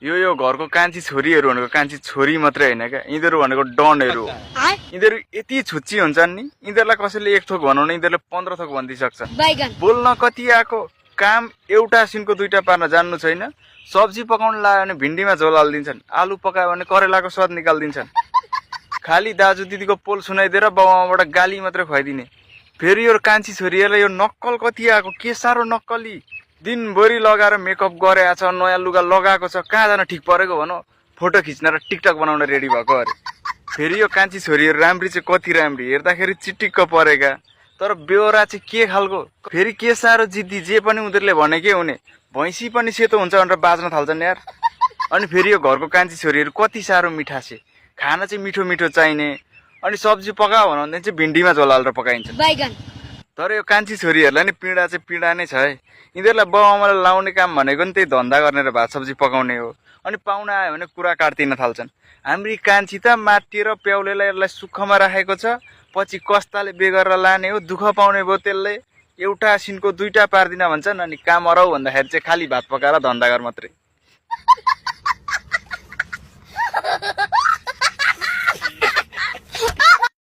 यो घरको कान्छी छोरीहरू भनेको कान्छी छोरी मात्रै होइन क्या, यिनीहरू भनेको डनहरू हो। यिनीहरू यति छुच्ची हुन्छन् नि, यिनीहरूलाई कसैले एक थोक भनाउने यिनीहरूले 15 थोक भनिदिइसक्छन्। बोल्न कति आएको, काम एउटा सिनको दुईटा पार्न जान्नु छैन। सब्जी पकाउन लाग्यो भने भिन्डीमा झोल हालिदिन्छन्, आलु पकायो भने करेलाको स्वाद निकालिदिन्छन्। खाली दाजु दिदीको पोल सुनाइदिएर बाउआमाबाट गाली मात्रै खुवाइदिने। फेरि यो कान्छी छोरीहरूलाई यो नक्कल कति आएको, के साह्रो नक्कली। दिनभरि लगाएर मेकअप गरेको छ, नयाँ लुगा लगाएको छ, कहाँ जान ठिक परेको भनौँ, फोटो खिच्न र टिकटक बनाउन रेडी भएको अरे। फेरि यो कान्छी छोरीहरू राम्री चाहिँ कति राम्री, हेर्दाखेरि चिटिक्क परेका, तर बेहोरा चाहिँ के खालको। फेरि के साह्रो जिद्दी, जे पनि उनीहरूले भनेकै हुने। भैँसी पनि सेतो हुन्छ भनेर बाँच्न थाल्छन् यार। अनि फेरि यो घरको कान्छी छोरीहरू कति साह्रो मिठासे, खाना चाहिँ मिठो मिठो चाहिने। अनि सब्जी पकायो भने चाहिँ भिन्डीमा झोल हालेर पकाइन्छ। तर यो कान्छी छोरीहरूलाई नि पीडा चाहिँ पीडा नै छ है। यिनीहरूलाई बाउआमालाई लाउने काम भनेको नि त्यही धन्दा गर्ने र भात सब्जी पकाउने हो। अनि पाहुना आयो भने कुरा काट्दिन थाल्छन्। हाम्री कान्छी त माटिएर प्याउलेलाई यसलाई सुखमा राखेको छ, पछि कस्ताले बेगरेर लाने हो, दुःख पाउने भयो त्यसले। एउटा सिनको दुईटा पार्दिन भन्छन्, अनि काम अराउ भन्दाखेरि चाहिँ खाली भात पकाएर धन्दा गर मात्रै।